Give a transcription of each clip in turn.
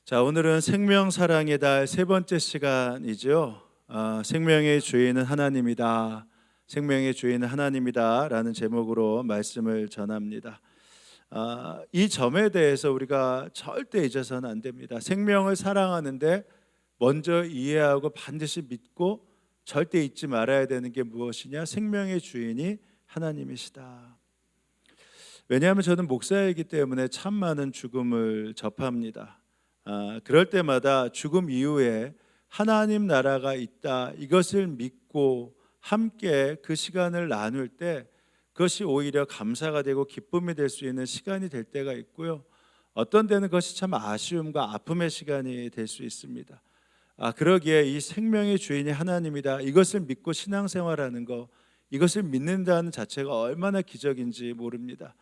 자, 오늘은 생명 사랑의 달 세 번째 시간이죠. 생명의 주인은 하나님이다. 생명의 주인은 하나님이다라는 제목으로 말씀을 전합니다. 이 점에 대해서 우리가 절대 잊어서는 안 됩니다. 생명을 사랑하는데 먼저 이해하고 반드시 믿고 절대 잊지 말아야 되는 게 무엇이냐? 생명의 주인이 하나님이시다. 왜냐하면 저는 목사이기 때문에 참 많은 죽음을 접합니다. 그럴 때마다 죽음 이후에 하나님 나라가 있다, 이것을 믿고 함께 그 시간을 나눌 때 그것이 오히려 감사가 되고 기쁨이 될 수 있는 시간이 될 때가 있고요, 어떤 때는 그것이 참 아쉬움과 아픔의 시간이 될 수 있습니다. 그러기에 이 생명의 주인이 하나님이다, 이것을 믿고 신앙생활하는 것, 이것을 믿는다는 자체가 얼마나 기적인지 모릅니다.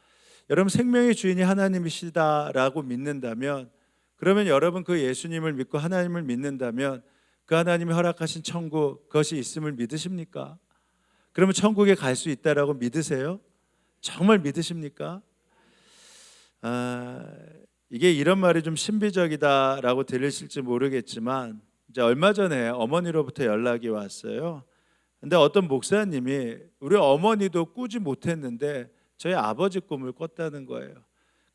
여러분, 생명의 주인이 하나님이시다라고 믿는다면, 그러면 여러분 그 예수님을 믿고 하나님을 믿는다면 그 하나님이 허락하신 천국, 그것이 있음을 믿으십니까? 그러면 천국에 갈 수 있다라고 믿으세요? 정말 믿으십니까? 이게 이런 말이 좀 신비적이다라고 들리실지 모르겠지만, 이제 얼마 전에 어머니로부터 연락이 왔어요. 근데 어떤 목사님이 우리 어머니도 꾸지 못했는데 저희 아버지 꿈을 꿨다는 거예요.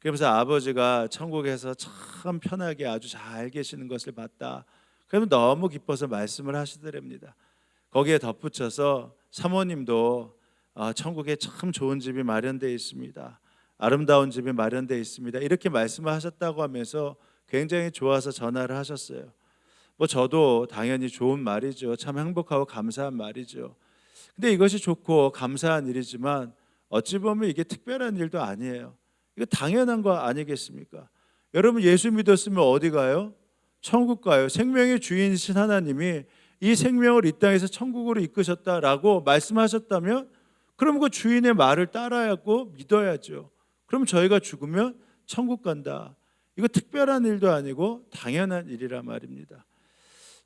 그러면서 아버지가 천국에서 참 편하게 아주 잘 계시는 것을 봤다. 그러면 너무 기뻐서 말씀을 하시더랍니다. 거기에 덧붙여서 사모님도 천국에 참 좋은 집이 마련되어 있습니다, 아름다운 집이 마련되어 있습니다, 이렇게 말씀을 하셨다고 하면서 굉장히 좋아서 전화를 하셨어요. 저도 당연히 좋은 말이죠. 참 행복하고 감사한 말이죠. 근데 이것이 좋고 감사한 일이지만 어찌 보면 이게 특별한 일도 아니에요. 이거 당연한 거 아니겠습니까? 여러분, 예수 믿었으면 어디 가요? 천국 가요. 생명의 주인이신 하나님이 이 생명을 이 땅에서 천국으로 이끄셨다라고 말씀하셨다면, 그럼 그 주인의 말을 따라야고 믿어야죠. 그럼 저희가 죽으면 천국 간다. 이거 특별한 일도 아니고 당연한 일이라 말입니다.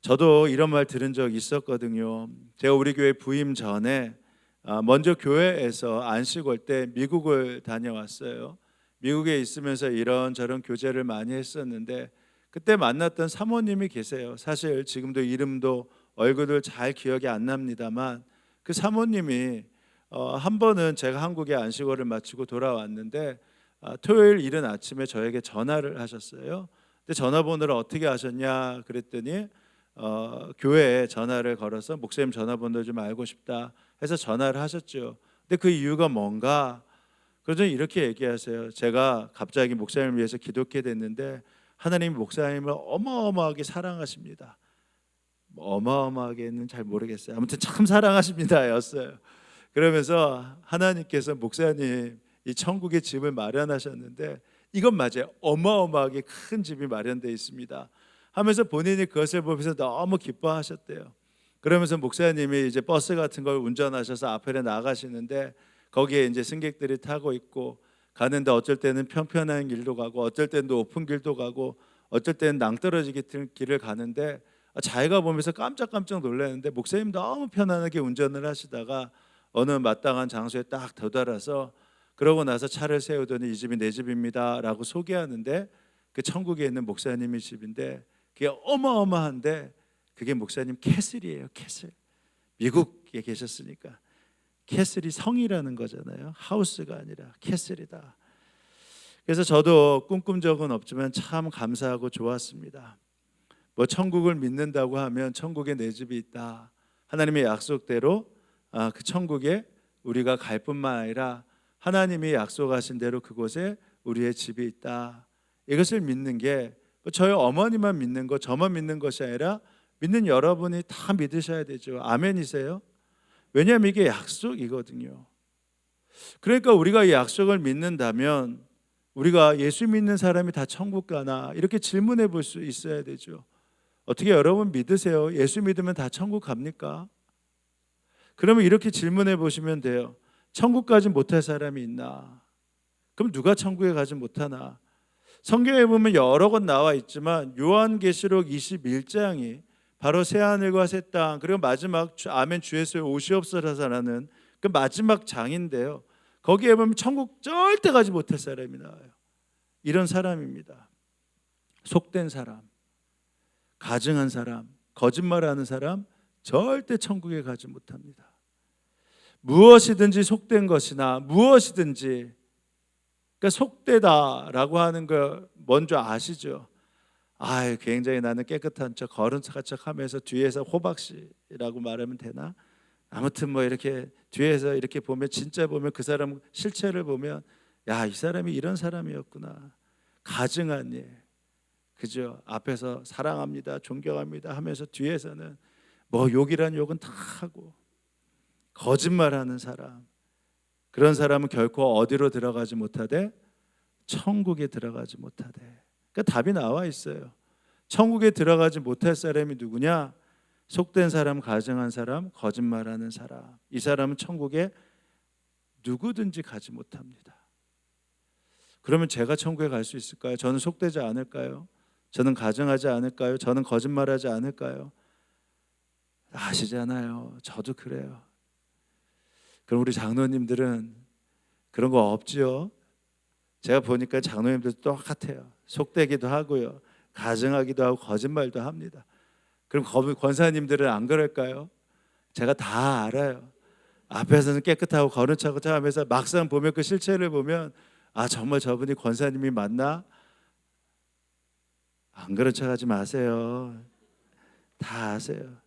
저도 이런 말 들은 적 있었거든요. 제가 우리 교회 부임 전에 먼저 교회에서 안식 올 때 미국을 다녀왔어요. 미국에 있으면서 이런저런 교제를 많이 했었는데, 그때 만났던 사모님이 계세요. 사실 지금도 이름도 얼굴도 잘 기억이 안 납니다만, 그 사모님이 한 번은 제가 한국에 안식월을 마치고 돌아왔는데 토요일 이른 아침에 저에게 전화를 하셨어요. 근데 전화번호를 어떻게 하셨냐 그랬더니 교회에 전화를 걸어서 목사님 전화번호 좀 알고 싶다 해서 전화를 하셨죠. 근데 그 이유가 뭔가? 그래서 이렇게 얘기하세요. 제가 갑자기 목사님을 위해서 기도하게 됐는데 하나님이 목사님을 어마어마하게 사랑하십니다. 어마어마하게는 잘 모르겠어요. 아무튼 참 사랑하십니다 였어요. 그러면서 하나님께서 목사님 이 천국의 집을 마련하셨는데 이건 맞아요. 어마어마하게 큰 집이 마련되어 있습니다 하면서 본인이 그것을 보면서 너무 기뻐하셨대요. 그러면서 목사님이 이제 버스 같은 걸 운전하셔서 앞에 나가시는데 거기에 이제 승객들이 타고 있고 가는데, 어쩔 때는 평평한 길도 가고 어쩔 때는 높은 길도 가고 어쩔 때는 낭떠러지 길을 가는데 자기가 보면서 깜짝깜짝 놀라는데 목사님 너무 편안하게 운전을 하시다가 어느 마땅한 장소에 딱 도달해서 그러고 나서 차를 세우더니 이 집이 내 집입니다 라고 소개하는데, 그 천국에 있는 목사님의 집인데 그게 어마어마한데 그게 목사님 캐슬이에요. 캐슬. 미국에 계셨으니까 캐슬이 성이라는 거잖아요. 하우스가 아니라 캐슬이다. 그래서 저도 꿈꾼 적은 없지만 참 감사하고 좋았습니다. 천국을 믿는다고 하면 천국에 내 집이 있다, 하나님의 약속대로 그 천국에 우리가 갈 뿐만 아니라 하나님이 약속하신 대로 그곳에 우리의 집이 있다, 이것을 믿는 게 저희 어머니만 믿는 것, 저만 믿는 것이 아니라 믿는 여러분이 다 믿으셔야 되죠. 아멘이세요? 왜냐하면 이게 약속이거든요. 그러니까 우리가 이 약속을 믿는다면 우리가 예수 믿는 사람이 다 천국 가나 이렇게 질문해 볼 수 있어야 되죠. 어떻게 여러분 믿으세요? 예수 믿으면 다 천국 갑니까? 그러면 이렇게 질문해 보시면 돼요. 천국까지 못할 사람이 있나? 그럼 누가 천국에 가지 못하나? 성경에 보면 여러 건 나와 있지만 요한계시록 21장이 바로 새하늘과 새 땅, 그리고 마지막 아멘 주 예수의 오시옵소서라는 그 마지막 장인데요, 거기에 보면 천국 절대 가지 못할 사람이 나와요. 이런 사람입니다. 속된 사람. 가증한 사람, 거짓말하는 사람 절대 천국에 가지 못합니다. 무엇이든지 속된 것이나 무엇이든지, 그러니까 속되다라고 하는 거 먼저 아시죠? 굉장히 나는 깨끗한 척, 거룩한 척 하면서 뒤에서 호박씨라고 말하면 되나? 아무튼 뭐 이렇게 뒤에서 이렇게 보면, 진짜 보면 그 사람 실체를 보면 이 사람이 이런 사람이었구나. 가증한 일, 그죠? 앞에서 사랑합니다, 존경합니다 하면서 뒤에서는 뭐 욕이란 욕은 다 하고, 거짓말하는 사람, 그런 사람은 결코 어디로 들어가지 못하되 천국에 들어가지 못하되. 그러니까 답이 나와 있어요. 천국에 들어가지 못할 사람이 누구냐? 속된 사람, 가증한 사람, 거짓말하는 사람. 이 사람은 천국에 누구든지 가지 못합니다. 그러면 제가 천국에 갈 수 있을까요? 저는 속되지 않을까요? 저는 가증하지 않을까요? 저는 거짓말하지 않을까요? 아시잖아요. 저도 그래요. 그럼 우리 장로님들은 그런 거 없지요? 제가 보니까 장로님들도 똑같아요. 속되기도 하고요, 가증하기도 하고 거짓말도 합니다. 그럼 권사님들은 안 그럴까요? 제가 다 알아요. 앞에서는 깨끗하고 거룩한 척 하면서 막상 보면 그 실체를 보면 정말 저분이 권사님이 맞나? 안 그런 척 하지 마세요. 다 아세요.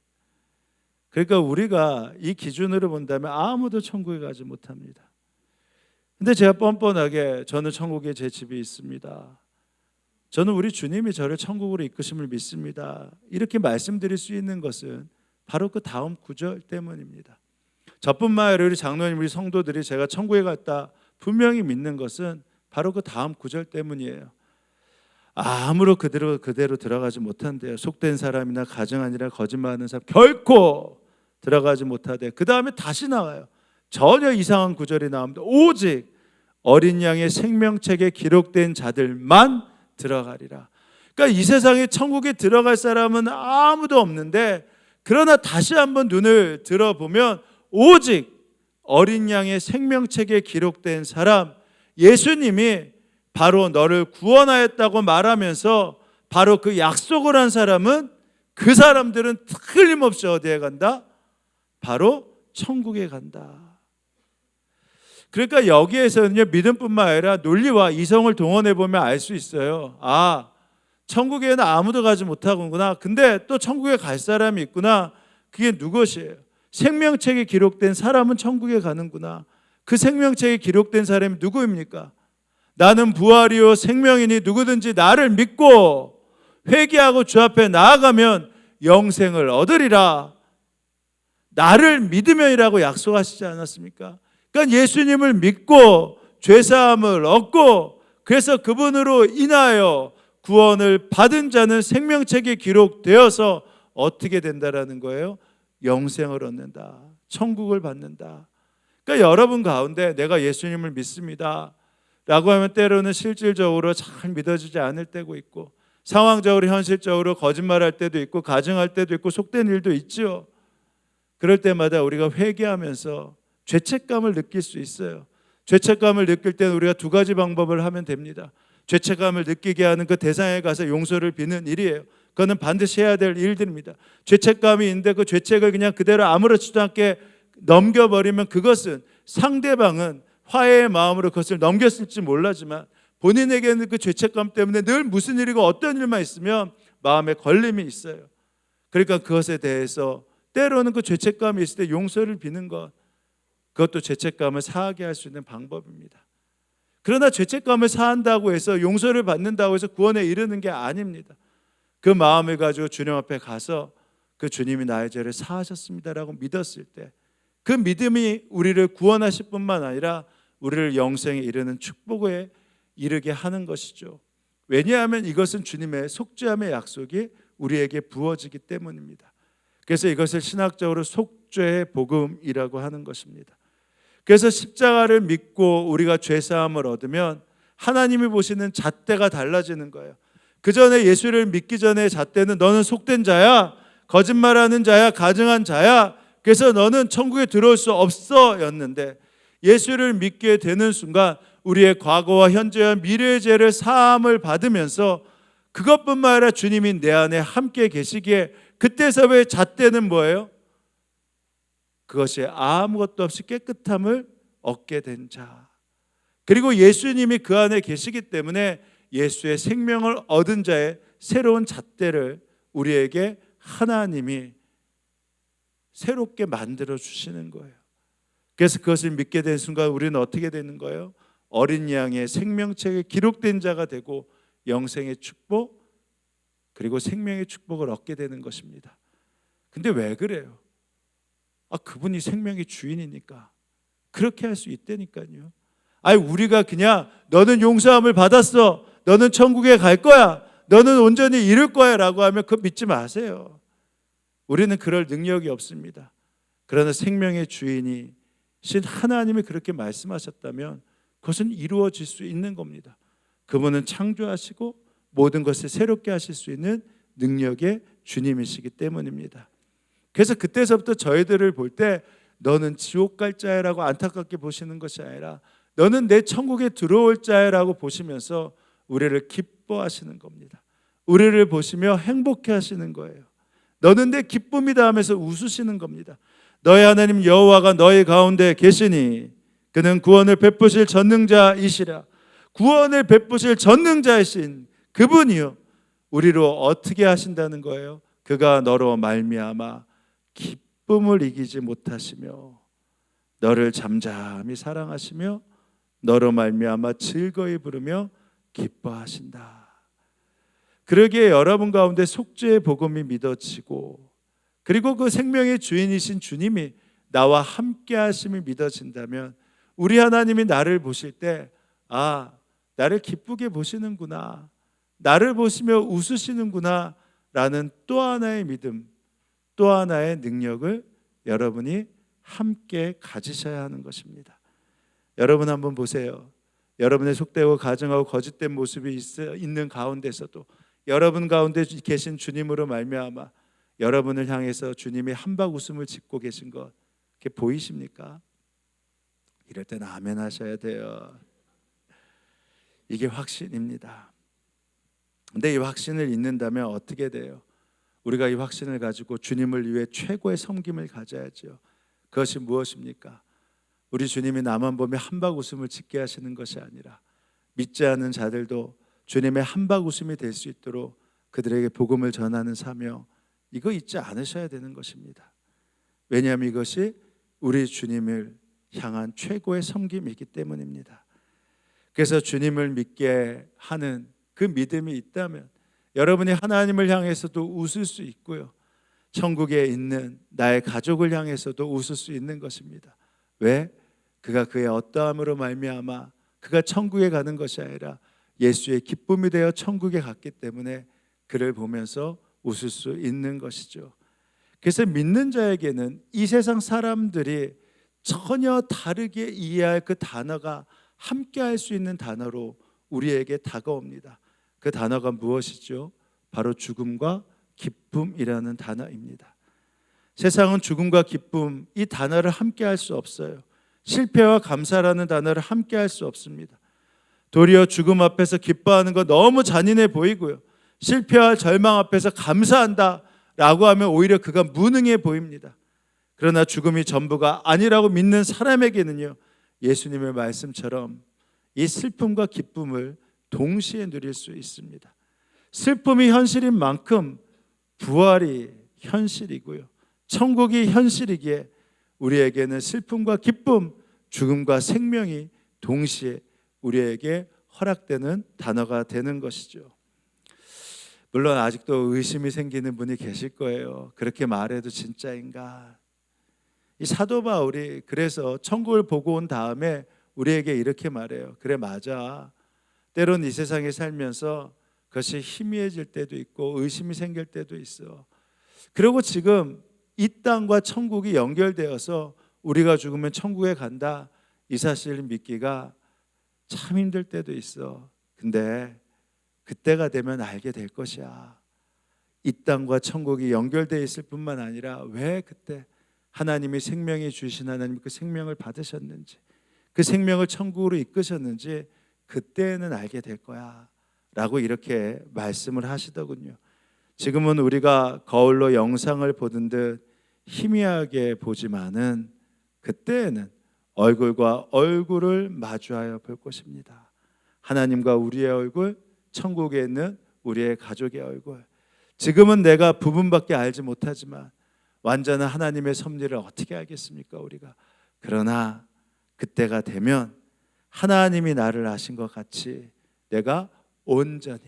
그러니까 우리가 이 기준으로 본다면 아무도 천국에 가지 못합니다. 근데 제가 뻔뻔하게 저는 천국에 제 집이 있습니다, 저는 우리 주님이 저를 천국으로 이끄심을 믿습니다, 이렇게 말씀드릴 수 있는 것은 바로 그 다음 구절 때문입니다. 저뿐만 아니라 우리 장로님, 우리 성도들이 제가 천국에 갔다 분명히 믿는 것은 바로 그 다음 구절 때문이에요. 아무로 그대로 들어가지 못한대요. 속된 사람이나 가증아니라 거짓말하는 사람 결코 들어가지 못하되, 그 다음에 다시 나와요. 전혀 이상한 구절이 나옵니다. 오직 어린 양의 생명책에 기록된 자들만 들어가리라. 그러니까 이 세상에 천국에 들어갈 사람은 아무도 없는데, 그러나 다시 한번 눈을 들어보면 오직 어린 양의 생명책에 기록된 사람, 예수님이 바로 너를 구원하였다고 말하면서 바로 그 약속을 한 사람은, 그 사람들은 틀림없이 어디에 간다? 바로 천국에 간다. 그러니까 여기에서는요, 믿음뿐만 아니라 논리와 이성을 동원해 보면 알 수 있어요. 천국에는 아무도 가지 못하구나. 근데 또 천국에 갈 사람이 있구나. 그게 누구시에요? 생명책에 기록된 사람은 천국에 가는구나. 그 생명책에 기록된 사람이 누구입니까? 나는 부활이요 생명이니 누구든지 나를 믿고 회개하고 주 앞에 나아가면 영생을 얻으리라. 나를 믿으면이라고 약속하시지 않았습니까? 그러니까 예수님을 믿고 죄사함을 얻고, 그래서 그분으로 인하여 구원을 받은 자는 생명책에 기록되어서 어떻게 된다라는 거예요? 영생을 얻는다, 천국을 받는다. 그러니까 여러분 가운데 내가 예수님을 믿습니다 라고 하면 때로는 실질적으로 잘 믿어지지 않을 때고 있고, 상황적으로 현실적으로 거짓말할 때도 있고, 가증할 때도 있고, 속된 일도 있죠. 그럴 때마다 우리가 회개하면서 죄책감을 느낄 수 있어요. 죄책감을 느낄 때는 우리가 두 가지 방법을 하면 됩니다. 죄책감을 느끼게 하는 그 대상에 가서 용서를 비는 일이에요. 그거는 반드시 해야 될 일들입니다. 죄책감이 있는데 그 죄책을 그냥 그대로 아무렇지도 않게 넘겨버리면, 그것은 상대방은 화해의 마음으로 그것을 넘겼을지 몰라지만 본인에게는 그 죄책감 때문에 늘 무슨 일이고 어떤 일만 있으면 마음에 걸림이 있어요. 그러니까 그것에 대해서 때로는 그 죄책감이 있을 때 용서를 비는 것, 그것도 죄책감을 사하게 할 수 있는 방법입니다. 그러나 죄책감을 사한다고 해서, 용서를 받는다고 해서 구원에 이르는 게 아닙니다. 그 마음을 가지고 주님 앞에 가서 그 주님이 나의 죄를 사하셨습니다라고 믿었을 때, 그 믿음이 우리를 구원하실 뿐만 아니라 우리를 영생에 이르는 축복에 이르게 하는 것이죠. 왜냐하면 이것은 주님의 속죄함의 약속이 우리에게 부어지기 때문입니다. 그래서 이것을 신학적으로 속죄의 복음이라고 하는 것입니다. 그래서 십자가를 믿고 우리가 죄사함을 얻으면 하나님이 보시는 잣대가 달라지는 거예요. 그 전에 예수를 믿기 전에 잣대는 너는 속된 자야, 거짓말하는 자야, 가증한 자야, 그래서 너는 천국에 들어올 수 없어 였는데, 예수를 믿게 되는 순간 우리의 과거와 현재와 미래의 죄를 사함을 받으면서 그것뿐만 아니라 주님이 내 안에 함께 계시기에 그때서부터의 잣대는 뭐예요? 그것이 아무것도 없이 깨끗함을 얻게 된 자. 그리고 예수님이 그 안에 계시기 때문에 예수의 생명을 얻은 자의 새로운 잣대를 우리에게 하나님이 새롭게 만들어 주시는 거예요. 그래서 그것을 믿게 된 순간 우리는 어떻게 되는 거예요? 어린 양의 생명책에 기록된 자가 되고 영생의 축복 그리고 생명의 축복을 얻게 되는 것입니다. 근데 왜 그래요? 그분이 생명의 주인이니까 그렇게 할 수 있다니까요. 우리가 그냥 너는 용서함을 받았어, 너는 천국에 갈 거야, 너는 온전히 이룰 거야 라고 하면 그거 믿지 마세요. 우리는 그럴 능력이 없습니다. 그러나 생명의 주인이 신 하나님이 그렇게 말씀하셨다면 그것은 이루어질 수 있는 겁니다. 그분은 창조하시고 모든 것을 새롭게 하실 수 있는 능력의 주님이시기 때문입니다. 그래서 그때서부터 저희들을 볼 때 너는 지옥 갈 자야라고 안타깝게 보시는 것이 아니라 너는 내 천국에 들어올 자야라고 보시면서 우리를 기뻐하시는 겁니다. 우리를 보시며 행복해 하시는 거예요. 너는 내 기쁨이다 하면서 웃으시는 겁니다. 너의 하나님 여호와가 너희 가운데 계시니 그는 구원을 베푸실 전능자이시라. 구원을 베푸실 전능자이신 그분이요 우리로 어떻게 하신다는 거예요? 그가 너로 말미암아 기쁨을 이기지 못하시며 너를 잠잠히 사랑하시며 너로 말미암아 즐거이 부르며 기뻐하신다. 그러기에 여러분 가운데 속죄의 복음이 믿어지고 그리고 그 생명의 주인이신 주님이 나와 함께 하심이 믿어진다면 우리 하나님이 나를 보실 때 나를 기쁘게 보시는구나, 나를 보시며 웃으시는구나 라는 또 하나의 믿음, 또 하나의 능력을 여러분이 함께 가지셔야 하는 것입니다. 여러분 한번 보세요. 여러분의 속되고 가증하고 거짓된 모습이 있는 가운데서도 여러분 가운데 계신 주님으로 말미암아 여러분을 향해서 주님이 한박 웃음을 짓고 계신 것 그게 보이십니까? 이럴 때는 아멘 하셔야 돼요. 이게 확신입니다. 근데 이 확신을 잊는다면 어떻게 돼요? 우리가 이 확신을 가지고 주님을 위해 최고의 섬김을 가져야죠. 그것이 무엇입니까? 우리 주님이 나만 보면 한박 웃음을 짓게 하시는 것이 아니라 믿지 않는 자들도 주님의 한박 웃음이 될 수 있도록 그들에게 복음을 전하는 사명, 이거 잊지 않으셔야 되는 것입니다. 왜냐하면 이것이 우리 주님을 향한 최고의 섬김이기 때문입니다. 그래서 주님을 믿게 하는 그 믿음이 있다면 여러분이 하나님을 향해서도 웃을 수 있고요, 천국에 있는 나의 가족을 향해서도 웃을 수 있는 것입니다. 왜? 그가 그의 어떠함으로 말미암아 그가 천국에 가는 것이 아니라 예수의 기쁨이 되어 천국에 갔기 때문에 그를 보면서 웃을 수 있는 것이죠. 그래서 믿는 자에게는 이 세상 사람들이 전혀 다르게 이해할 그 단어가 함께 할 수 있는 단어로 우리에게 다가옵니다. 그 단어가 무엇이죠? 바로 죽음과 기쁨이라는 단어입니다. 세상은 죽음과 기쁨 이 단어를 함께 할 수 없어요. 실패와 감사라는 단어를 함께 할 수 없습니다. 도리어 죽음 앞에서 기뻐하는 거 너무 잔인해 보이고요, 실패와 절망 앞에서 감사한다 라고 하면 오히려 그가 무능해 보입니다. 그러나 죽음이 전부가 아니라고 믿는 사람에게는요, 예수님의 말씀처럼 이 슬픔과 기쁨을 동시에 누릴 수 있습니다. 슬픔이 현실인 만큼 부활이 현실이고요, 천국이 현실이기에 우리에게는 슬픔과 기쁨, 죽음과 생명이 동시에 우리에게 허락되는 단어가 되는 것이죠. 물론 아직도 의심이 생기는 분이 계실 거예요. 그렇게 말해도 진짜인가? 이 사도 바울이 그래서 천국을 보고 온 다음에 우리에게 이렇게 말해요. 그래, 맞아. 때론 이 세상에 살면서 그것이 희미해질 때도 있고 의심이 생길 때도 있어. 그리고 지금 이 땅과 천국이 연결되어서 우리가 죽으면 천국에 간다, 이 사실을 믿기가 참 힘들 때도 있어. 근데 그때가 되면 알게 될 것이야. 이 땅과 천국이 연결되어 있을 뿐만 아니라 왜 그때 하나님이 생명이 주신 하나님 그 생명을 받으셨는지, 그 생명을 천국으로 이끄셨는지 그때는 알게 될 거야 라고 이렇게 말씀을 하시더군요. 지금은 우리가 거울로 영상을 보는 듯 희미하게 보지만은 그때에는 얼굴과 얼굴을 마주하여 볼 것입니다. 하나님과 우리의 얼굴, 천국에 있는 우리의 가족의 얼굴. 지금은 내가 부분밖에 알지 못하지만 완전한 하나님의 섭리를 어떻게 알겠습니까, 우리가? 그러나 그때가 되면 하나님이 나를 아신 것 같이 내가 온전히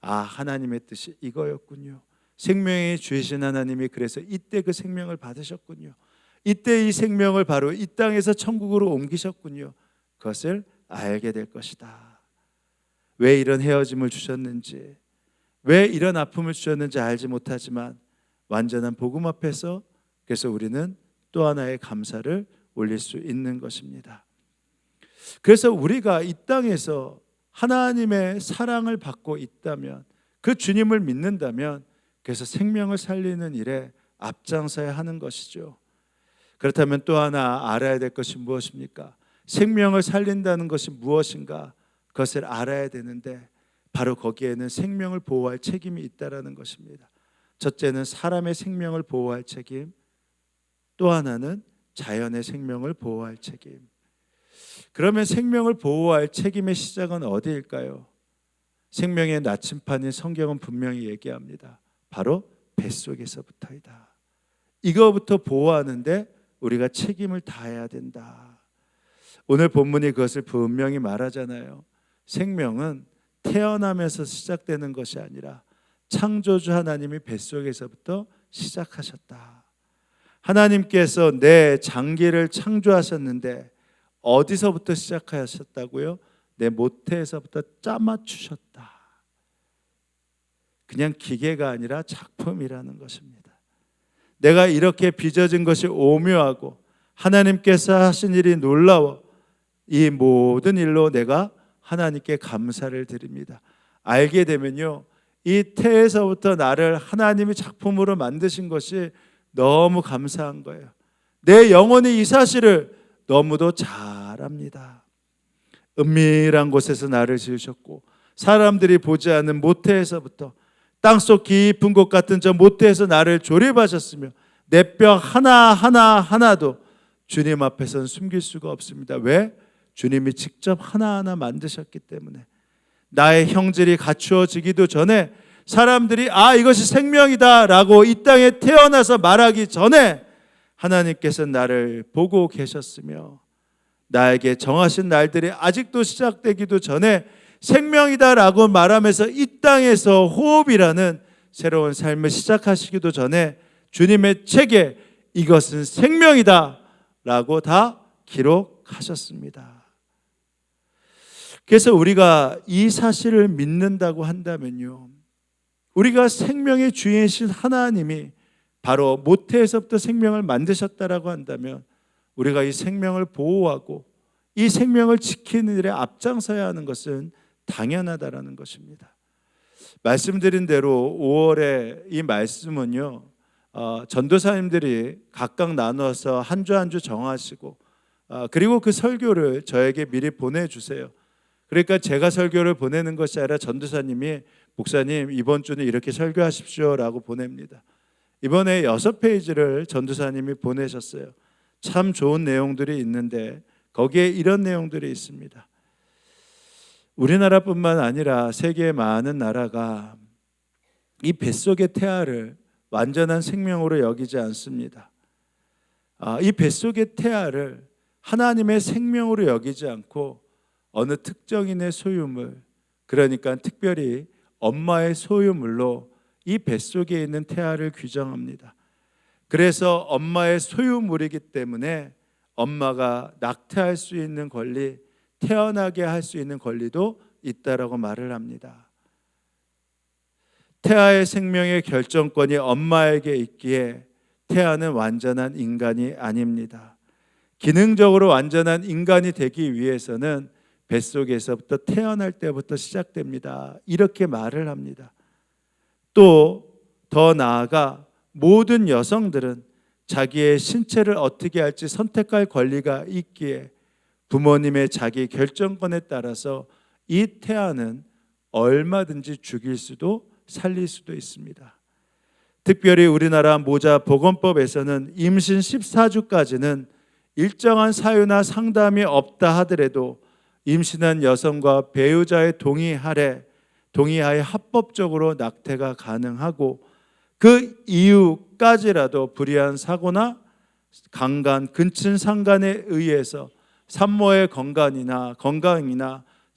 하나님의 뜻이 이거였군요. 생명의 주이신 하나님이 그래서 이때 그 생명을 받으셨군요. 이때 이 생명을 바로 이 땅에서 천국으로 옮기셨군요. 그것을 알게 될 것이다. 왜 이런 헤어짐을 주셨는지, 왜 이런 아픔을 주셨는지 알지 못하지만 완전한 복음 앞에서 그래서 우리는 또 하나의 감사를 올릴 수 있는 것입니다. 그래서 우리가 이 땅에서 하나님의 사랑을 받고 있다면, 그 주님을 믿는다면 그래서 생명을 살리는 일에 앞장서야 하는 것이죠. 그렇다면 또 하나 알아야 될 것이 무엇입니까? 생명을 살린다는 것이 무엇인가? 그것을 알아야 되는데 바로 거기에는 생명을 보호할 책임이 있다라는 것입니다. 첫째는 사람의 생명을 보호할 책임, 또 하나는 자연의 생명을 보호할 책임. 그러면 생명을 보호할 책임의 시작은 어디일까요? 생명의 나침판인 성경은 분명히 얘기합니다. 바로 뱃속에서부터이다. 이거부터 보호하는데 우리가 책임을 다해야 된다. 오늘 본문이 그것을 분명히 말하잖아요. 생명은 태어나면서 시작되는 것이 아니라 창조주 하나님이 뱃속에서부터 시작하셨다. 하나님께서 내 장기를 창조하셨는데 어디서부터 시작하셨다고요? 내 모태에서부터 짜맞추셨다. 그냥 기계가 아니라 작품이라는 것입니다. 내가 이렇게 빚어진 것이 오묘하고 하나님께서 하신 일이 놀라워 이 모든 일로 내가 하나님께 감사를 드립니다. 알게 되면요, 이 태에서부터 나를 하나님의 작품으로 만드신 것이 너무 감사한 거예요. 내 영혼이 이 사실을 너무도 잘 압니다. 은밀한 곳에서 나를 지으셨고 사람들이 보지 않는 모태에서부터 땅속 깊은 곳 같은 저 모태에서 나를 조립하셨으며 내 뼈 하나하나도 주님 앞에서는 숨길 수가 없습니다. 왜? 주님이 직접 하나하나 만드셨기 때문에. 나의 형질이 갖추어지기도 전에 사람들이 이것이 생명이다 라고 이 땅에 태어나서 말하기 전에 하나님께서 나를 보고 계셨으며 나에게 정하신 날들이 아직도 시작되기도 전에 생명이다 라고 말하면서 이 땅에서 호흡이라는 새로운 삶을 시작하시기도 전에 주님의 책에 이것은 생명이다 라고 다 기록하셨습니다. 그래서 우리가 이 사실을 믿는다고 한다면요, 우리가 생명의 주인이신 하나님이 바로 모태에서부터 생명을 만드셨다라고 한다면 우리가 이 생명을 보호하고 이 생명을 지키는 일에 앞장서야 하는 것은 당연하다라는 것입니다. 말씀드린 대로 5월에 이 말씀은요, 전도사님들이 각각 나눠서 한 주 한 주 정하시고 그리고 그 설교를 저에게 미리 보내주세요. 그러니까 제가 설교를 보내는 것이 아니라 전도사님이 목사님 이번 주는 이렇게 설교하십시오 라고 보냅니다. 이번에 6페이지를 전도사님이 보내셨어요. 참 좋은 내용들이 있는데 거기에 이런 내용들이 있습니다. 우리나라뿐만 아니라 세계의 많은 나라가 이 뱃속의 태아를 완전한 생명으로 여기지 않습니다. 이 뱃속의 태아를 하나님의 생명으로 여기지 않고 어느 특정인의 소유물, 그러니까 특별히 엄마의 소유물로 이 뱃속에 있는 태아를 규정합니다. 그래서 엄마의 소유물이기 때문에 엄마가 낙태할 수 있는 권리, 태어나게 할 수 있는 권리도 있다라고 말을 합니다. 태아의 생명의 결정권이 엄마에게 있기에 태아는 완전한 인간이 아닙니다. 기능적으로 완전한 인간이 되기 위해서는 뱃속에서부터 태어날 때부터 시작됩니다. 이렇게 말을 합니다. 또 더 나아가 모든 여성들은 자기의 신체를 어떻게 할지 선택할 권리가 있기에 부모님의 자기 결정권에 따라서 이 태아는 얼마든지 죽일 수도 살릴 수도 있습니다. 특별히 우리나라 모자 보건법에서는 임신 14주까지는 일정한 사유나 상담이 없다 하더라도 임신한 여성과 배우자의 동의하에 합법적으로 낙태가 가능하고, 그 이후까지라도 불의한 사고나 강간, 근친 상간에 의해서 산모의 건강이나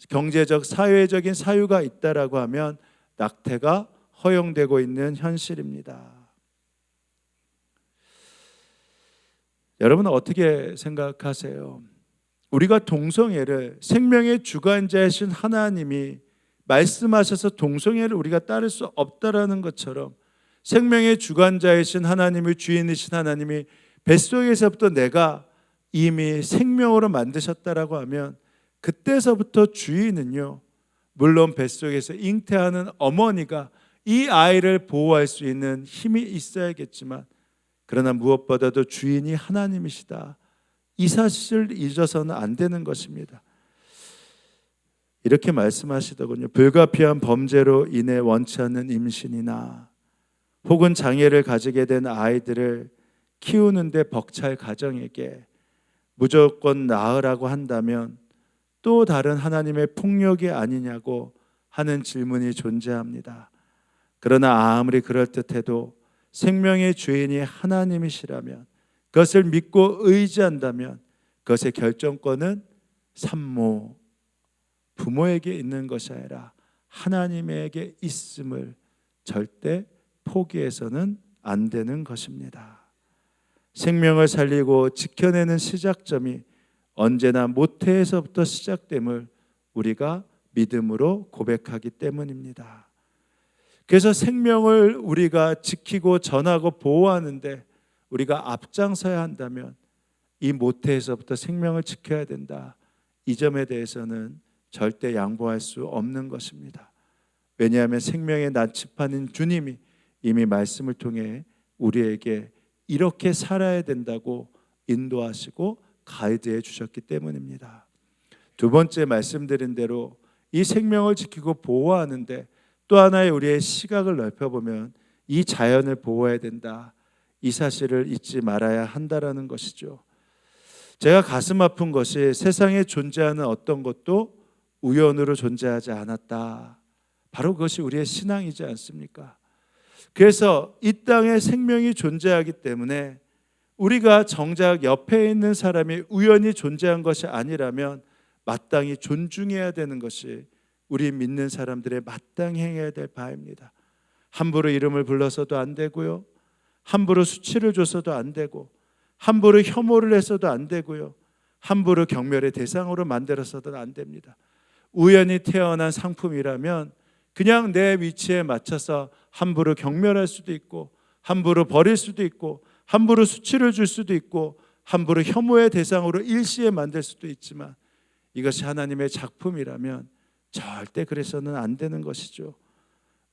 경제적, 사회적인 사유가 있다라고 하면 낙태가 허용되고 있는 현실입니다. 여러분은 어떻게 생각하세요? 우리가 동성애를 생명의 주관자이신 하나님이 말씀하셔서 동성애를 우리가 따를 수 없다라는 것처럼, 생명의 주관자이신 하나님의 주인이신 하나님이 뱃속에서부터 내가 이미 생명으로 만드셨다라고 하면, 그때서부터 주인은요, 물론 뱃속에서 잉태하는 어머니가 이 아이를 보호할 수 있는 힘이 있어야겠지만, 그러나 무엇보다도 주인이 하나님이시다, 이 사실을 잊어서는 안 되는 것입니다. 이렇게 말씀하시더군요. 불가피한 범죄로 인해 원치 않는 임신이나 혹은 장애를 가지게 된 아이들을 키우는데 벅찰 가정에게 무조건 낳으라고 한다면 또 다른 하나님의 폭력이 아니냐고 하는 질문이 존재합니다. 그러나 아무리 그럴듯해도 생명의 주인이 하나님이시라면, 그것을 믿고 의지한다면 그것의 결정권은 산모, 부모에게 있는 것이 아니라 하나님에게 있음을 절대 포기해서는 안 되는 것입니다. 생명을 살리고 지켜내는 시작점이 언제나 모태에서부터 시작됨을 우리가 믿음으로 고백하기 때문입니다. 그래서 생명을 우리가 지키고 전하고 보호하는데 우리가 앞장서야 한다면 이 모태에서부터 생명을 지켜야 된다, 이 점에 대해서는 절대 양보할 수 없는 것입니다. 왜냐하면 생명의 나치판인 주님이 이미 말씀을 통해 우리에게 이렇게 살아야 된다고 인도하시고 가이드해 주셨기 때문입니다. 두 번째 말씀드린 대로 이 생명을 지키고 보호하는데 또 하나의 우리의 시각을 넓혀보면 이 자연을 보호해야 된다, 이 사실을 잊지 말아야 한다라는 것이죠. 제가 가슴 아픈 것이 세상에 존재하는 어떤 것도 우연으로 존재하지 않았다, 바로 그것이 우리의 신앙이지 않습니까? 그래서 이 땅에 생명이 존재하기 때문에 우리가 정작 옆에 있는 사람이 우연히 존재한 것이 아니라면 마땅히 존중해야 되는 것이 우리 믿는 사람들의 마땅히 행해야 될 바입니다. 함부로 이름을 불러서도 안 되고요, 함부로 수치를 줘서도 안 되고, 함부로 혐오를 해서도 안 되고요, 함부로 경멸의 대상으로 만들어서도 안 됩니다. 우연히 태어난 상품이라면 그냥 내 위치에 맞춰서 함부로 경멸할 수도 있고, 함부로 버릴 수도 있고, 함부로 수치를 줄 수도 있고, 함부로 혐오의 대상으로 일시에 만들 수도 있지만, 이것이 하나님의 작품이라면 절대 그래서는 안 되는 것이죠.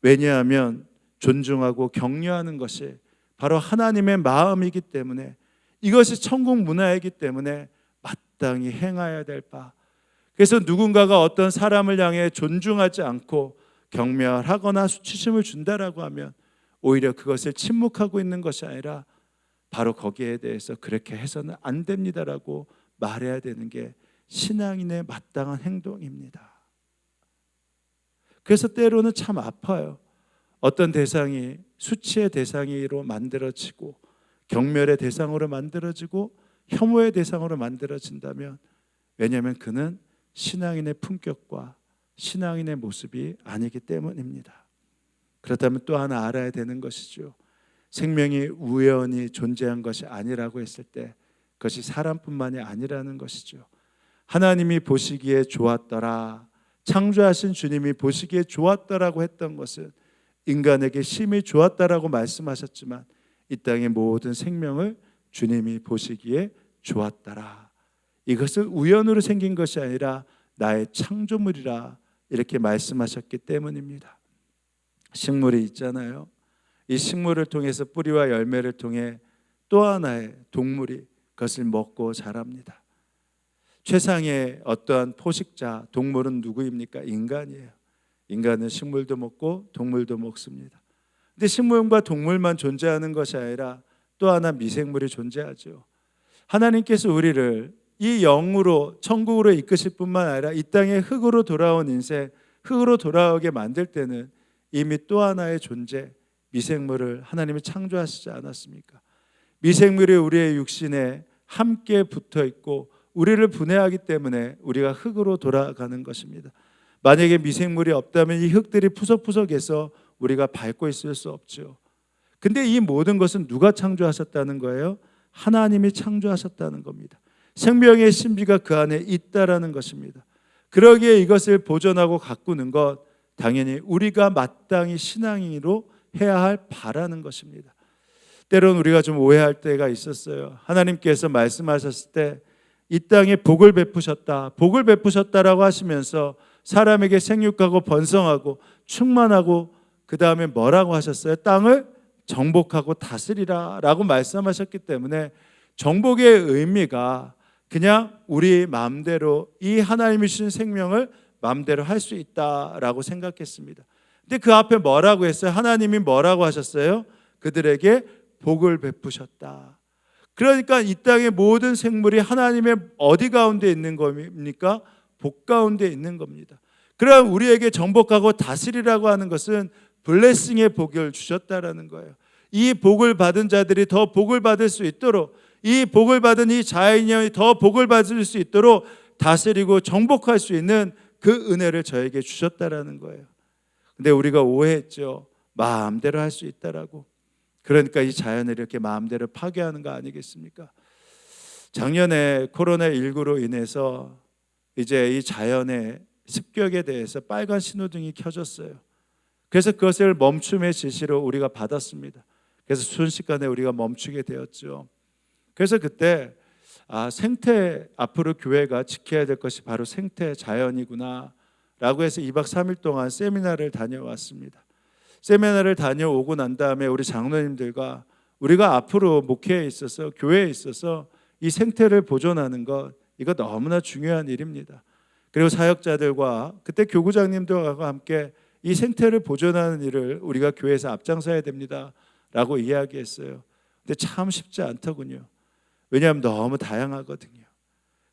왜냐하면 존중하고 격려하는 것이 바로 하나님의 마음이기 때문에, 이것이 천국 문화이기 때문에 마땅히 행해야 될 바. 그래서 누군가가 어떤 사람을 향해 존중하지 않고 경멸하거나 수치심을 준다라고 하면 오히려 그것을 침묵하고 있는 것이 아니라 바로 거기에 대해서 그렇게 해서는 안 됩니다라고 말해야 되는 게 신앙인의 마땅한 행동입니다. 그래서 때로는 참 아파요. 어떤 대상이 수치의 대상으로 만들어지고 경멸의 대상으로 만들어지고 혐오의 대상으로 만들어진다면, 왜냐하면 그는 신앙인의 품격과 신앙인의 모습이 아니기 때문입니다. 그렇다면 또 하나 알아야 되는 것이죠. 생명이 우연히 존재한 것이 아니라고 했을 때 그것이 사람뿐만이 아니라는 것이죠. 하나님이 보시기에 좋았더라, 창조하신 주님이 보시기에 좋았더라고 했던 것은 인간에게 심히 좋았다라고 말씀하셨지만, 이 땅의 모든 생명을 주님이 보시기에 좋았더라, 이것은 우연으로 생긴 것이 아니라 나의 창조물이라 이렇게 말씀하셨기 때문입니다. 식물이 있잖아요. 이 식물을 통해서 뿌리와 열매를 통해 또 하나의 동물이 그것을 먹고 자랍니다. 최상의 어떠한 포식자 동물은 누구입니까? 인간이에요. 인간은 식물도 먹고 동물도 먹습니다. 근데 식물과 동물만 존재하는 것이 아니라 또 하나 미생물이 존재하죠. 하나님께서 우리를 이 영으로 천국으로 이끄실 뿐만 아니라 이 땅에 흙으로 돌아온 인생, 흙으로 돌아오게 만들 때는 이미 또 하나의 존재, 미생물을 하나님이 창조하시지 않았습니까? 미생물이 우리의 육신에 함께 붙어 있고 우리를 분해하기 때문에 우리가 흙으로 돌아가는 것입니다. 만약에 미생물이 없다면 이 흙들이 푸석푸석해서 우리가 밟고 있을 수 없죠. 근데 이 모든 것은 누가 창조하셨다는 거예요? 하나님이 창조하셨다는 겁니다. 생명의 신비가 그 안에 있다라는 것입니다. 그러기에 이것을 보존하고 가꾸는 것, 당연히 우리가 마땅히 신앙인으로 해야 할 바라는 것입니다. 때론 우리가 좀 오해할 때가 있었어요. 하나님께서 말씀하셨을 때 이 땅에 복을 베푸셨다, 복을 베푸셨다라고 하시면서 사람에게 생육하고 번성하고 충만하고 그 다음에 뭐라고 하셨어요? 땅을 정복하고 다스리라 라고 말씀하셨기 때문에 정복의 의미가 그냥 우리 마음대로 이 하나님이 주신 생명을 마음대로 할 수 있다라고 생각했습니다. 근데 그 앞에 뭐라고 했어요? 하나님이 뭐라고 하셨어요? 그들에게 복을 베푸셨다. 그러니까 이 땅의 모든 생물이 하나님의 어디 가운데 있는 겁니까? 복 가운데 있는 겁니다. 그럼 우리에게 정복하고 다스리라고 하는 것은 블레싱의 복을 주셨다라는 거예요. 이 복을 받은 자들이 더 복을 받을 수 있도록, 이 복을 받은 이 자연이 더 복을 받을 수 있도록 다스리고 정복할 수 있는 그 은혜를 저에게 주셨다라는 거예요. 근데 우리가 오해했죠. 마음대로 할 수 있다라고. 그러니까 이 자연을 이렇게 마음대로 파괴하는 거 아니겠습니까? 작년에 코로나19로 인해서 이제 이 자연의 습격에 대해서 빨간 신호등이 켜졌어요. 그래서 그것을 멈춤의 지시로 우리가 받았습니다. 그래서 순식간에 우리가 멈추게 되었죠. 그래서 그때 생태, 앞으로 교회가 지켜야 될 것이 바로 생태 자연이구나 라고 해서 2박 3일 동안 세미나를 다녀왔습니다. 세미나를 다녀오고 난 다음에 우리 장로님들과 우리가 앞으로 목회에 있어서, 교회에 있어서 이 생태를 보존하는 것, 이거 너무나 중요한 일입니다. 그리고 사역자들과 그때 교구장님들과 함께 이 생태를 보존하는 일을 우리가 교회에서 앞장서야 됩니다 라고 이야기했어요. 근데 참 쉽지 않더군요. 왜냐하면 너무 다양하거든요.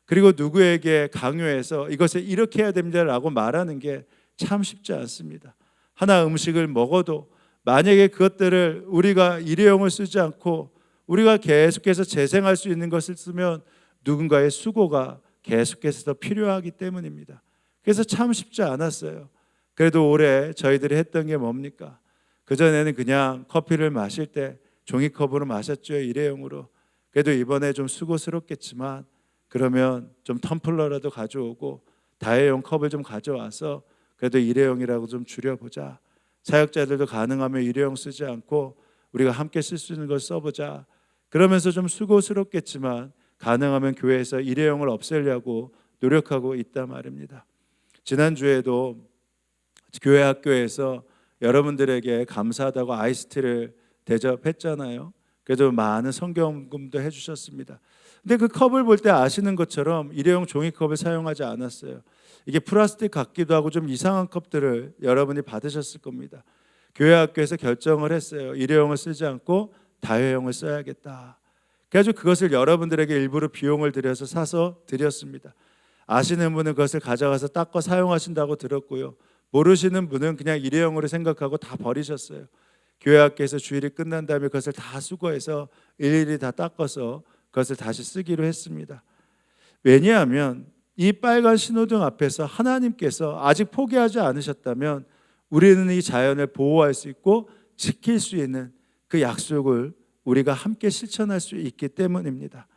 그리고 누구에게 강요해서 이것을 이렇게 해야 됩니다라고 말하는 게 참 쉽지 않습니다. 하나 음식을 먹어도 만약에 그것들을 우리가 일회용을 쓰지 않고 우리가 계속해서 재생할 수 있는 것을 쓰면 누군가의 수고가 계속해서 더 필요하기 때문입니다. 그래서 참 쉽지 않았어요. 그래도 올해 저희들이 했던 게 뭡니까? 그전에는 그냥 커피를 마실 때 종이컵으로 마셨죠, 일회용으로. 그래도 이번에 좀 수고스럽겠지만 그러면 좀 텀플러라도 가져오고 다회용 컵을 좀 가져와서 그래도 일회용이라고 좀 줄여보자. 사역자들도 가능하면 일회용 쓰지 않고 우리가 함께 쓸 수 있는 걸 써보자. 그러면서 좀 수고스럽겠지만 가능하면 교회에서 일회용을 없애려고 노력하고 있단 말입니다. 지난주에도 교회 학교에서 여러분들에게 감사하다고 아이스티를 대접했잖아요. 그래도 많은 성경금도 해주셨습니다. 근데 그 컵을 볼 때 아시는 것처럼 일회용 종이컵을 사용하지 않았어요. 이게 플라스틱 같기도 하고 좀 이상한 컵들을 여러분이 받으셨을 겁니다. 교회 학교에서 결정을 했어요. 일회용을 쓰지 않고 다회용을 써야겠다. 그래서 그것을 여러분들에게 일부러 비용을 들여서 사서 드렸습니다. 아시는 분은 그것을 가져가서 닦아 사용하신다고 들었고요. 모르시는 분은 그냥 일회용으로 생각하고 다 버리셨어요. 교회 학교에서 주일이 끝난 다음에 그것을 다 수거해서 일일이 다 닦아서 그것을 다시 쓰기로 했습니다. 왜냐하면 이 빨간 신호등 앞에서 하나님께서 아직 포기하지 않으셨다면 우리는 이 자연을 보호할 수 있고 지킬 수 있는 그 약속을 우리가 함께 실천할 수 있기 때문입니다.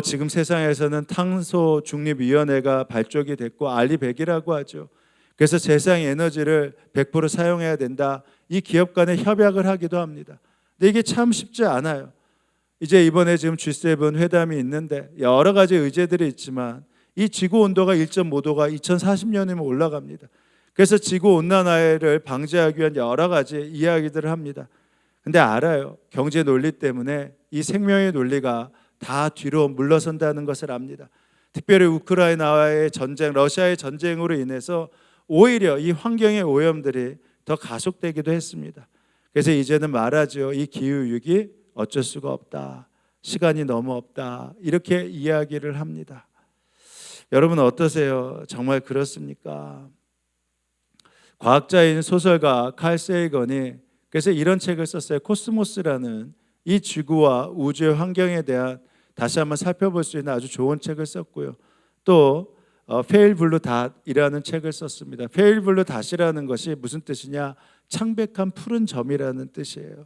지금 세상에서는 탄소 중립위원회가 발족이 됐고 알리100이라고 하죠. 그래서 세상 에너지를 100% 사용해야 된다. 이 기업 간에 협약을 하기도 합니다. 근데 이게 참 쉽지 않아요. 이제 이번에 지금 G7 회담이 있는데 여러 가지 의제들이 있지만 이 지구 온도가 1.5도가 2040년이면 올라갑니다. 그래서 지구 온난화를 방지하기 위한 여러 가지 이야기들을 합니다. 근데 알아요. 경제 논리 때문에 이 생명의 논리가 다 뒤로 물러선다는 것을 압니다. 특별히 우크라이나와의 전쟁, 러시아의 전쟁으로 인해서 오히려 이 환경의 오염들이 더 가속되기도 했습니다. 그래서 이제는 말하죠. 이 기후위기 어쩔 수가 없다. 시간이 너무 없다. 이렇게 이야기를 합니다. 여러분 어떠세요? 정말 그렇습니까? 과학자인 소설가 칼 세이건이 그래서 이런 책을 썼어요. 코스모스라는 이 지구와 우주의 환경에 대한 다시 한번 살펴볼 수 있는 아주 좋은 책을 썼고요. 또 페일 블루 닷이라는 책을 썼습니다. 페일 블루 닷이라는 것이 무슨 뜻이냐? 창백한 푸른 점이라는 뜻이에요.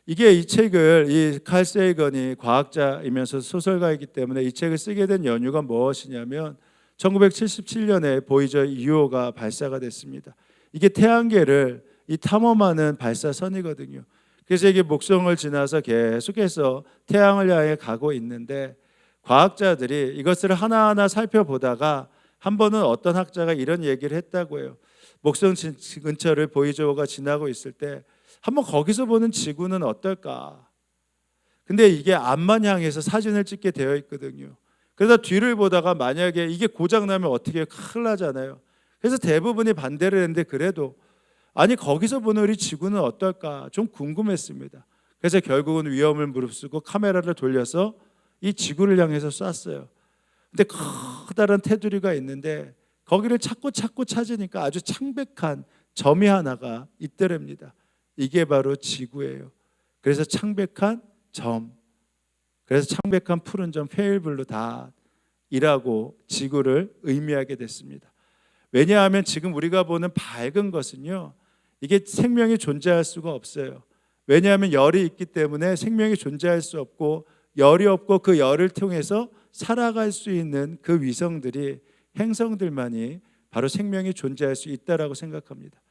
이게 이 책을 이 칼 세이건이 과학자이면서 소설가이기 때문에 이 책을 쓰게 된 연유가 무엇이냐면 1977년에 보이저 2호가 발사가 됐습니다. 이게 태양계를 이 탐험하는 발사선이거든요. 그래서 이게 목성을 지나서 계속해서 태양을 향해 가고 있는데 과학자들이 이것을 하나하나 살펴보다가 한 번은 어떤 학자가 이런 얘기를 했다고 해요. 목성 근처를 보이저가 지나고 있을 때 한번 거기서 보는 지구는 어떨까? 근데 이게 앞만 향해서 사진을 찍게 되어 있거든요. 그래서 뒤를 보다가 만약에 이게 고장나면 어떻게 큰일 나잖아요. 그래서 대부분이 반대를 했는데 그래도 아니 거기서 보는 우리 지구는 어떨까 좀 궁금했습니다. 그래서 결국은 위험을 무릅쓰고 카메라를 돌려서 이 지구를 향해서 쐈어요. 근데 커다란 테두리가 있는데 거기를 찾고 찾으니까 아주 창백한 점이 하나가 있더랍니다. 이게 바로 지구예요. 그래서 창백한 점, 그래서 창백한 푸른 점 페일블루 닷이라고 지구를 의미하게 됐습니다. 왜냐하면 지금 우리가 보는 밝은 것은요, 이게 생명이 존재할 수가 없어요. 왜냐하면 열이 있기 때문에 생명이 존재할 수 없고, 열이 없고 그 열을 통해서 살아갈 수 있는 그 위성들이, 행성들만이 바로 생명이 존재할 수 있다라고 생각합니다.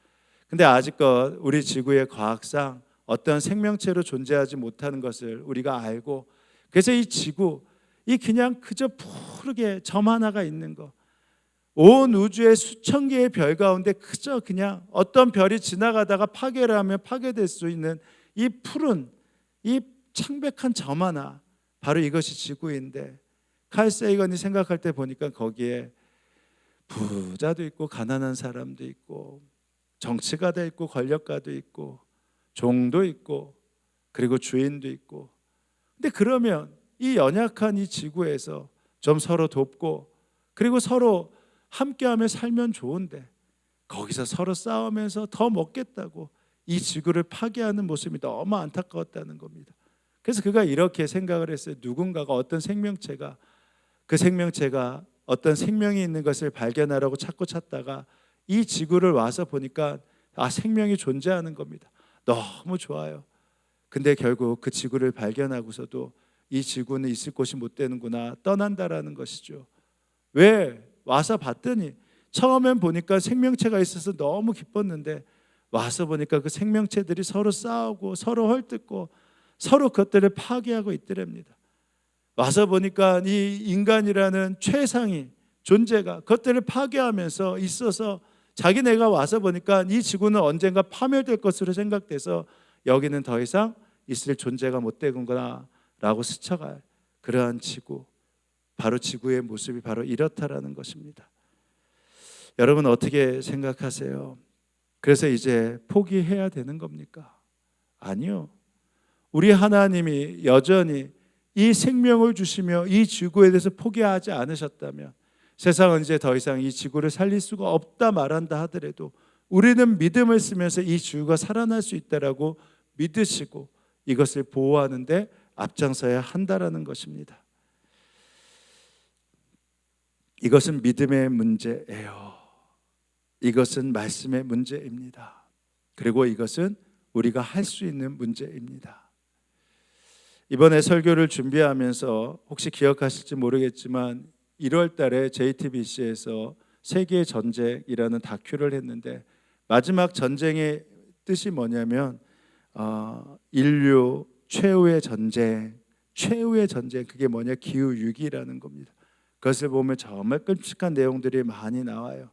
근데 아직껏 우리 지구의 과학상 어떤 생명체로 존재하지 못하는 것을 우리가 알고, 그래서 이 지구, 이 그냥 그저 푸르게 점 하나가 있는 거, 온 우주의 수천 개의 별 가운데 그저 그냥 어떤 별이 지나가다가 파괴를 하면 파괴될 수 있는 이 푸른, 이 창백한 점 하나, 바로 이것이 지구인데, 칼 세이건이 생각할 때 보니까 거기에 부자도 있고 가난한 사람도 있고 정치가도 있고 권력가도 있고 종도 있고 그리고 주인도 있고, 근데 그러면 이 연약한 이 지구에서 좀 서로 돕고 그리고 서로 함께하며 살면 좋은데 거기서 서로 싸우면서 더 먹겠다고 이 지구를 파괴하는 모습이 너무 안타까웠다는 겁니다. 그래서 그가 이렇게 생각을 했어요. 누군가가 어떤 생명체가, 그 생명체가 어떤 생명이 있는 것을 발견하라고 찾다가 이 지구를 와서 보니까 생명이 존재하는 겁니다. 너무 좋아요. 근데 결국 그 지구를 발견하고서도 이 지구는 있을 곳이 못 되는구나, 떠난다라는 것이죠. 왜? 와서 봤더니 처음엔 보니까 생명체가 있어서 너무 기뻤는데 와서 보니까 그 생명체들이 서로 싸우고 서로 헐뜯고 서로 그것들을 파괴하고 있더랍니다. 와서 보니까 이 인간이라는 최상위 존재가 그것들을 파괴하면서 있어서 자기네가 와서 보니까 이 지구는 언젠가 파멸될 것으로 생각돼서 여기는 더 이상 있을 존재가 못 되는구나 라고 스쳐갈 그러한 지구, 바로 지구의 모습이 바로 이렇다라는 것입니다. 여러분 어떻게 생각하세요? 그래서 이제 포기해야 되는 겁니까? 아니요. 우리 하나님이 여전히 이 생명을 주시며 이 지구에 대해서 포기하지 않으셨다면 세상은 이제 더 이상 이 지구를 살릴 수가 없다 말한다 하더라도 우리는 믿음을 쓰면서 이 지구가 살아날 수 있다라고 믿으시고 이것을 보호하는 데 앞장서야 한다라는 것입니다. 이것은 믿음의 문제예요. 이것은 말씀의 문제입니다. 그리고 이것은 우리가 할 수 있는 문제입니다. 이번에 설교를 준비하면서 혹시 기억하실지 모르겠지만 1월 달에 JTBC에서 세계의 전쟁이라는 다큐를 했는데 마지막 전쟁의 뜻이 뭐냐면 인류 최후의 전쟁, 그게 뭐냐? 기후위기라는 겁니다. 그것을 보면 정말 끔찍한 내용들이 많이 나와요.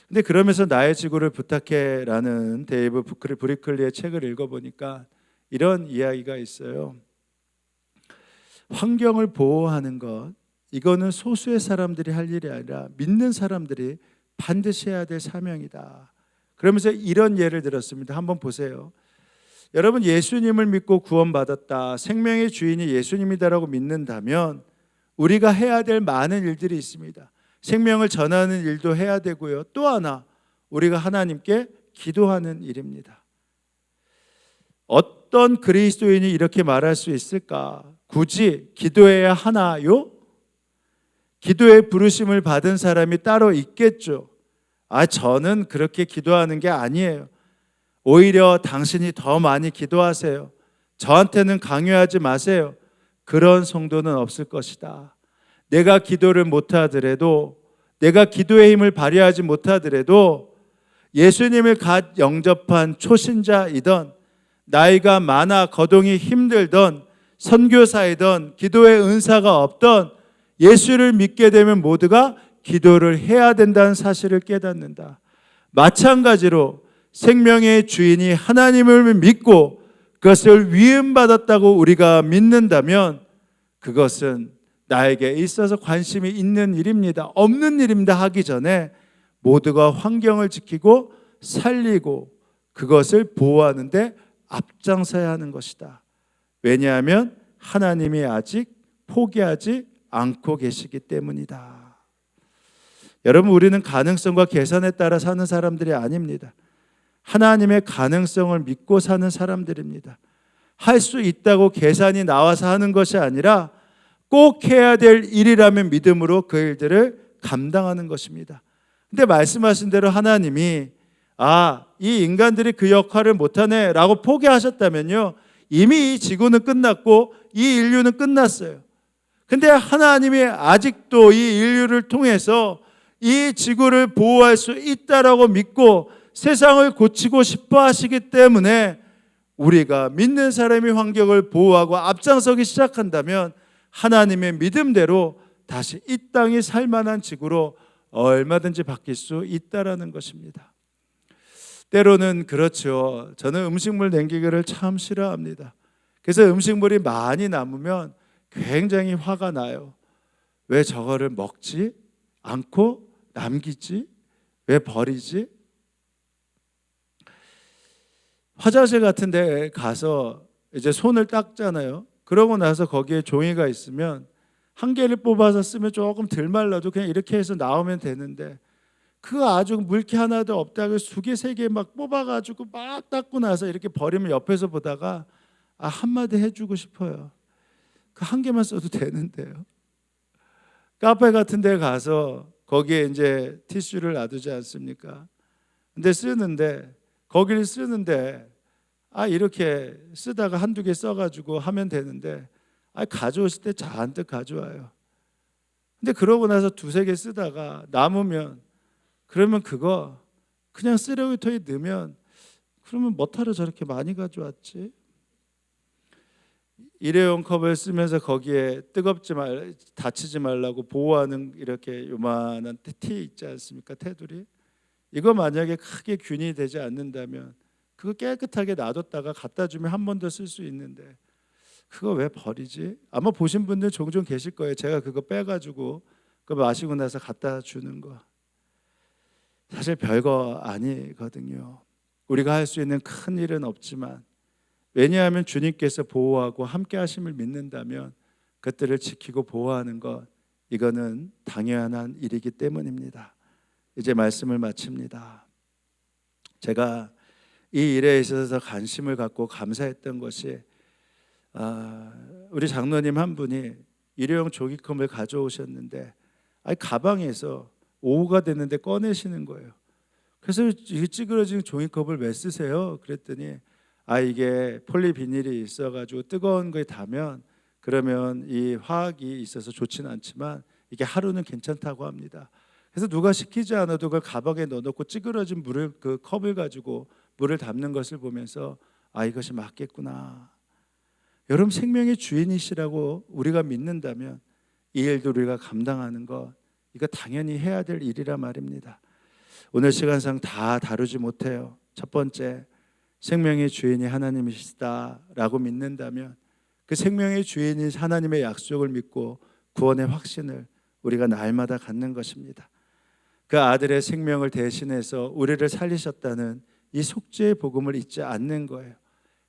근데 그러면서 나의 지구를 부탁해라는 데이브 브리클리의 책을 읽어보니까 이런 이야기가 있어요. 환경을 보호하는 것, 이거는 소수의 사람들이 할 일이 아니라 믿는 사람들이 반드시 해야 될 사명이다. 그러면서 이런 예를 들었습니다. 한번 보세요. 여러분, 예수님을 믿고 구원받았다, 생명의 주인이 예수님이다라고 믿는다면 우리가 해야 될 많은 일들이 있습니다. 생명을 전하는 일도 해야 되고요. 또 하나, 우리가 하나님께 기도하는 일입니다. 어떤 그리스도인이 이렇게 말할 수 있을까? 굳이 기도해야 하나요? 기도의 부르심을 받은 사람이 따로 있겠죠. 저는 그렇게 기도하는 게 아니에요. 오히려 당신이 더 많이 기도하세요. 저한테는 강요하지 마세요. 그런 성도는 없을 것이다. 내가 기도를 못하더라도, 내가 기도의 힘을 발휘하지 못하더라도 예수님을 갓 영접한 초신자이던, 나이가 많아 거동이 힘들던, 선교사이던, 기도의 은사가 없던 예수를 믿게 되면 모두가 기도를 해야 된다는 사실을 깨닫는다. 마찬가지로 생명의 주인이 하나님을 믿고 그것을 위임받았다고 우리가 믿는다면 그것은 나에게 있어서 관심이 있는 일입니다. 없는 일입니다. 하기 전에 모두가 환경을 지키고 살리고 그것을 보호하는 데 앞장서야 하는 것이다. 왜냐하면 하나님이 아직 포기하지 않고 계시기 때문이다. 여러분, 우리는 가능성과 계산에 따라 사는 사람들이 아닙니다. 하나님의 가능성을 믿고 사는 사람들입니다. 할 수 있다고 계산이 나와서 하는 것이 아니라 꼭 해야 될 일이라면 믿음으로 그 일들을 감당하는 것입니다. 근데 말씀하신 대로 하나님이 이 인간들이 그 역할을 못하네 라고 포기하셨다면요, 이미 이 지구는 끝났고 이 인류는 끝났어요. 근데 하나님이 아직도 이 인류를 통해서 이 지구를 보호할 수 있다라고 믿고 세상을 고치고 싶어 하시기 때문에 우리가 믿는 사람이 환경을 보호하고 앞장서기 시작한다면 하나님의 믿음대로 다시 이 땅이 살만한 지구로 얼마든지 바뀔 수 있다라는 것입니다. 때로는 그렇죠. 저는 음식물 남기기를 참 싫어합니다. 그래서 음식물이 많이 남으면 굉장히 화가 나요. 왜 저거를 먹지 않고 남기지? 왜 버리지? 화장실 같은 데 가서 이제 손을 닦잖아요. 그러고 나서 거기에 종이가 있으면 한 개를 뽑아서 쓰면 조금 덜 말라도 그냥 이렇게 해서 나오면 되는데, 그거 아주 물기 하나도 없다고 두 개, 세 개 막 뽑아가지고 막 닦고 나서 이렇게 버리면 옆에서 보다가 한마디 해주고 싶어요. 그 한 개만 써도 되는데요. 카페 같은 데 가서 거기에 이제 티슈를 놔두지 않습니까? 근데 거기를 쓰는데 이렇게 쓰다가 한두 개 써가지고 하면 되는데 가져오실 때 잔뜩 가져와요. 근데 그러고 나서 두세 개 쓰다가 남으면, 그러면 그거 그냥 쓰레기통에 넣으면, 그러면 뭐하러 저렇게 많이 가져왔지? 일회용 컵을 쓰면서 거기에 다치지 말라고 보호하는 이렇게 요만한 티 있지 않습니까? 테두리. 이거 만약에 크게 균이 되지 않는다면 그거 깨끗하게 놔뒀다가 갖다 주면 한 번 더 쓸 수 있는데 그거 왜 버리지? 아마 보신 분들 종종 계실 거예요. 제가 그거 빼가지고 그거 마시고 나서 갖다 주는 거. 사실 별거 아니거든요. 우리가 할 수 있는 큰 일은 없지만, 왜냐하면 주님께서 보호하고 함께 하심을 믿는다면 그것들을 지키고 보호하는 것, 이거는 당연한 일이기 때문입니다. 이제 말씀을 마칩니다. 제가 이 일에 있어서 관심을 갖고 감사했던 것이, 우리 장로님 한 분이 일회용 종이컵을 가져오셨는데 가방에서 오후가 됐는데 꺼내시는 거예요. 그래서 이 찌그러진 종이컵을 왜 쓰세요? 그랬더니 이게 폴리비닐이 있어가지고 뜨거운 거에 닿으면 그러면 이 화학이 있어서 좋지는 않지만 이게 하루는 괜찮다고 합니다. 그래서 누가 시키지 않아도 그 가방에 넣어놓고 찌그러진 그 컵을 가지고 물을 담는 것을 보면서 이것이 맞겠구나. 여러분, 생명의 주인이시라고 우리가 믿는다면 이 일도 우리가 감당하는 것, 이거 당연히 해야 될 일이라 말입니다. 오늘 시간상 다 다루지 못해요. 첫 번째, 생명의 주인이 하나님이시다라고 믿는다면 그 생명의 주인이 하나님의 약속을 믿고 구원의 확신을 우리가 날마다 갖는 것입니다. 그 아들의 생명을 대신해서 우리를 살리셨다는 이 속죄의 복음을 잊지 않는 거예요.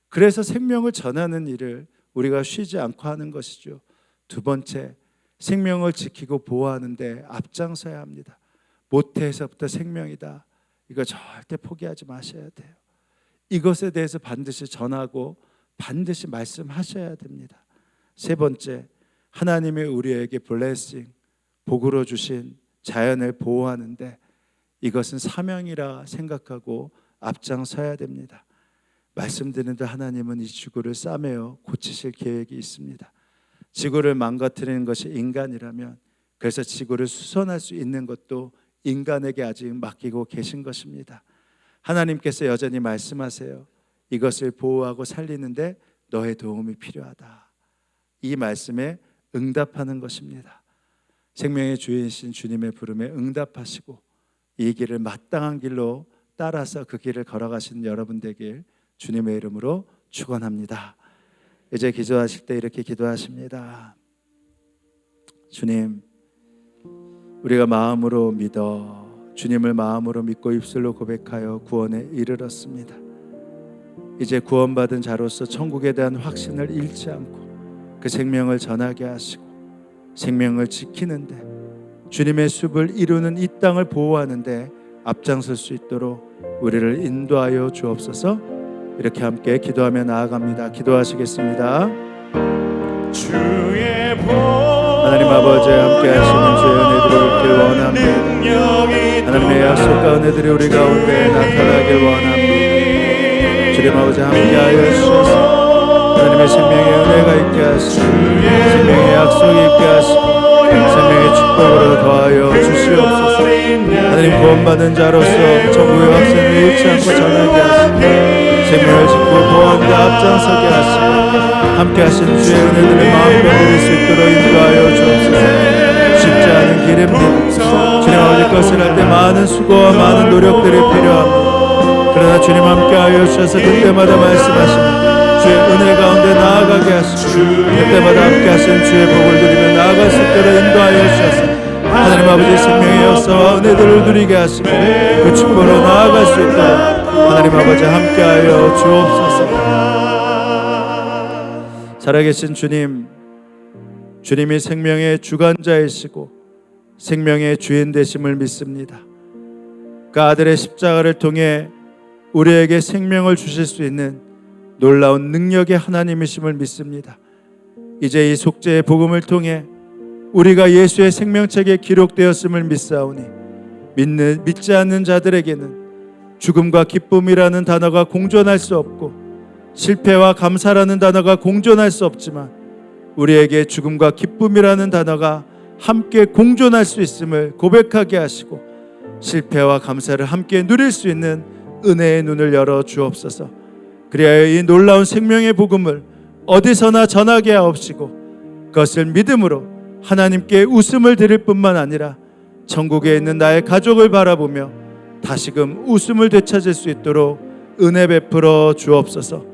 그래서 생명을 전하는 일을 우리가 쉬지 않고 하는 것이죠. 두 번째, 생명을 지키고 보호하는 데 앞장서야 합니다. 모태에서부터 생명이다. 이거 절대 포기하지 마셔야 돼요. 이것에 대해서 반드시 전하고 반드시 말씀하셔야 됩니다. 세 번째, 하나님이 우리에게 블레싱, 복으로 주신 자연을 보호하는데 이것은 사명이라 생각하고 앞장서야 됩니다. 말씀드리는데 하나님은 이 지구를 싸매어 고치실 계획이 있습니다. 지구를 망가뜨리는 것이 인간이라면 그래서 지구를 수선할 수 있는 것도 인간에게 아직 맡기고 계신 것입니다. 하나님께서 여전히 말씀하세요. 이것을 보호하고 살리는데 너의 도움이 필요하다. 이 말씀에 응답하는 것입니다. 생명의 주인이신 주님의 부름에 응답하시고 이 길을 마땅한 길로 따라서 그 길을 걸어가신 여러분 되길 주님의 이름으로 축원합니다. 이제 기도하실 때 이렇게 기도하십니다. 주님, 우리가 마음으로 믿어 주님을 마음으로 믿고 입술로 고백하여 구원에 이르렀습니다. 이제 구원받은 자로서 천국에 대한 확신을 잃지 않고 그 생명을 전하게 하시고 생명을 지키는데 주님의 숲을 이루는 이 땅을 보호하는데 앞장설 수 있도록 우리를 인도하여 주옵소서. 이렇게 함께 기도하며 나아갑니다. 기도하시겠습니다. 주의 복 하나님 아버지 함께 하시는 주의 은혜들을 얻길 원합니다. 하나님의 약속과 은혜들이 우리 가운데 나타나길 원합니다. 주님 아버지 함께 하여 주셔서 하나님의 생명의 은혜가 있게 하시고 생명의 약속이 있게 하시고 생명의 축복으로 더하여 주시옵소서. 하나님 구원받은 자로서 천국의 확신을 잃지 않고 전하게 하시고 생명을 짓고 보호하는데 앞장서게 하시고 함께 하신 주의 은혜들을 마음껏 누릴 수 있도록 인도하여 주옵소서. 쉽지 않은 길입니다. 주님 아버지 것을 할 때 많은 수고와 많은 노력들이 필요합니다. 그러나 주님 함께 하여 주셔서 그때마다 말씀하십니다. 주의 은혜 가운데 나아가게 하시고 그때마다 함께 하신 주의 복을 누리며 나아갈 수 있도록 인도하여 주셔서 하나님 아버지 생명의 역사와 은혜들을 누리게 하시고 그 축복으로 나아갈 수 있도록 하나님 아버지 함께하여 주옵소서. 살아계신 주님, 주님이 생명의 주관자이시고 생명의 주인 되심을 믿습니다. 그 아들의 십자가를 통해 우리에게 생명을 주실 수 있는 놀라운 능력의 하나님이심을 믿습니다. 이제 이 속죄의 복음을 통해 우리가 예수의 생명책에 기록되었음을 믿사오니 믿지 않는 자들에게는 죽음과 기쁨이라는 단어가 공존할 수 없고 실패와 감사라는 단어가 공존할 수 없지만 우리에게 죽음과 기쁨이라는 단어가 함께 공존할 수 있음을 고백하게 하시고 실패와 감사를 함께 누릴 수 있는 은혜의 눈을 열어 주옵소서. 그리하여 이 놀라운 생명의 복음을 어디서나 전하게 하옵시고 그것을 믿음으로 하나님께 웃음을 드릴 뿐만 아니라 천국에 있는 나의 가족을 바라보며 다시금 웃음을 되찾을 수 있도록 은혜 베풀어 주옵소서.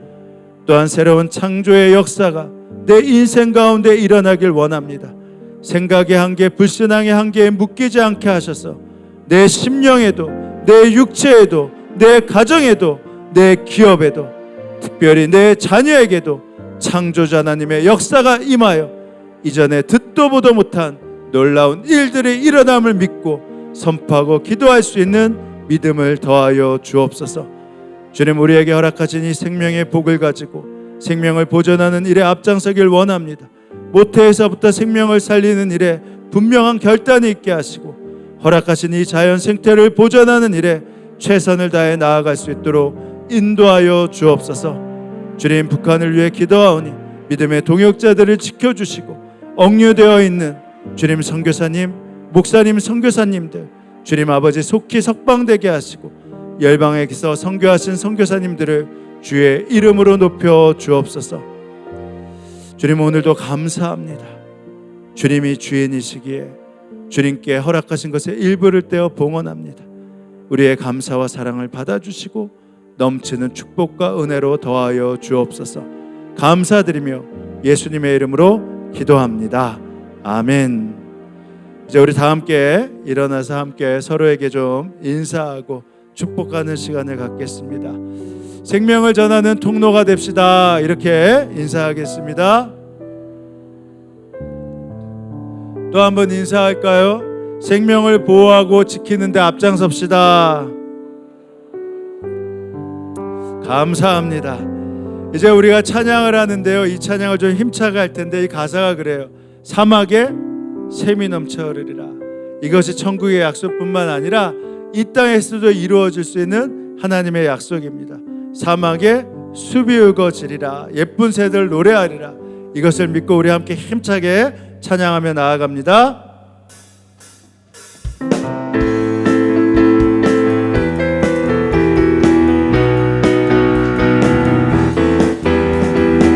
또한 새로운 창조의 역사가 내 인생 가운데 일어나길 원합니다. 생각의 한계, 불신앙의 한계에 묶이지 않게 하셔서 내 심령에도 내 육체에도 내 가정에도 내 기업에도 특별히 내 자녀에게도 창조자 하나님의 역사가 임하여 이전에 듣도 보도 못한 놀라운 일들이 일어남을 믿고 선포하고 기도할 수 있는 믿음을 더하여 주옵소서. 주님, 우리에게 허락하신 이 생명의 복을 가지고 생명을 보존하는 일에 앞장서길 원합니다. 모태에서부터 생명을 살리는 일에 분명한 결단이 있게 하시고 허락하신 이 자연 생태를 보존하는 일에 최선을 다해 나아갈 수 있도록 인도하여 주옵소서. 주님, 북한을 위해 기도하오니 믿음의 동역자들을 지켜주시고 억류되어 있는 주님 선교사님, 목사님, 선교사님들 주님 아버지 속히 석방되게 하시고 열방에서 선교하신 선교사님들을 주의 이름으로 높여 주옵소서. 주님, 오늘도 감사합니다. 주님이 주인이시기에 주님께 허락하신 것의 일부를 떼어 봉헌합니다. 우리의 감사와 사랑을 받아주시고 넘치는 축복과 은혜로 더하여 주옵소서. 감사드리며 예수님의 이름으로 기도합니다. 아멘. 이제 우리 다 함께 일어나서 함께 서로에게 좀 인사하고 축복하는 시간을 갖겠습니다. 생명을 전하는 통로가 됩시다. 이렇게 인사하겠습니다. 또 한번 인사할까요? 생명을 보호하고 지키는 데 앞장섭시다. 감사합니다. 이제 우리가 찬양을 하는데요, 이 찬양을 좀 힘차게 할 텐데 이 가사가 그래요. 사막에 샘이 넘쳐 흐르리라. 이것이 천국의 약속뿐만 아니라 이 땅에서도 이루어질 수 있는 하나님의 약속입니다. 사막에 숲이 우거지리라. 예쁜 새들 노래하리라. 이것을 믿고 우리 함께 힘차게 찬양하며 나아갑니다.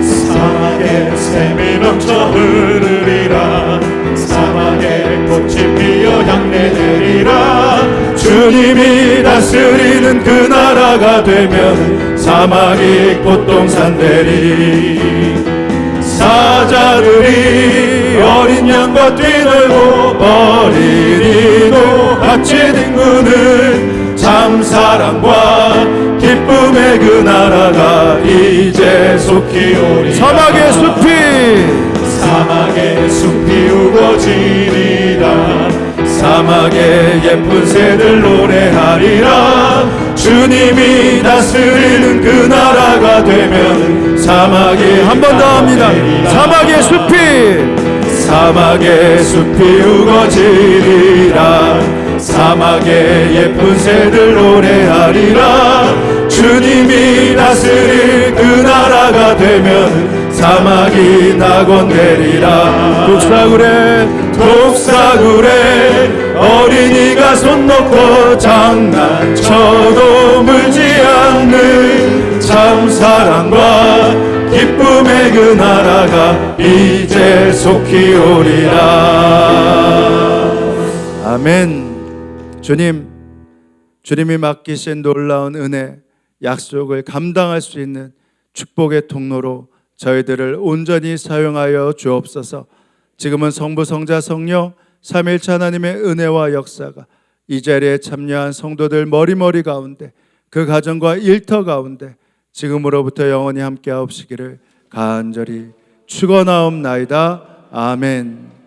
사막에 샘이 넘쳐 흐르리라. 사막에 꽃이 피어 향내리라. 주님이 다스리는 그 나라가 되면 사막이 꽃동산 되리. 사자들이 어린 양과 뛰놀고 어린이도 같이 뒹구는 참 사랑과 기쁨의 그 나라가 이제 속히 오리라. 사막의 숲이 우거지리라. 사막에 예쁜 새들 노래하리라. 주님이 다스리는 그 나라가 되면 사막이 한 번 더 합니다. 사막의 숲이 우거지리라. 사막에 예쁜 새들 노래하리라. 주님이 다스릴 그 나라가 되면 사막이 낙원되리라. 독사굴에 어린이가 손 놓고 장난쳐도 물지 않는 참 사랑과 기쁨의 그 나라가 이제 속히 오리라. 아멘. 주님이 맡기신 놀라운 은혜, 약속을 감당할 수 있는 축복의 통로로 저희들을 온전히 사용하여 주옵소서. 지금은 성부, 성자, 성령 삼위일체 하나님의 은혜와 역사가 이 자리에 참여한 성도들 머리머리 가운데, 그 가정과 일터 가운데 지금으로부터 영원히 함께하옵시기를 간절히 축원하옵나이다. 아멘.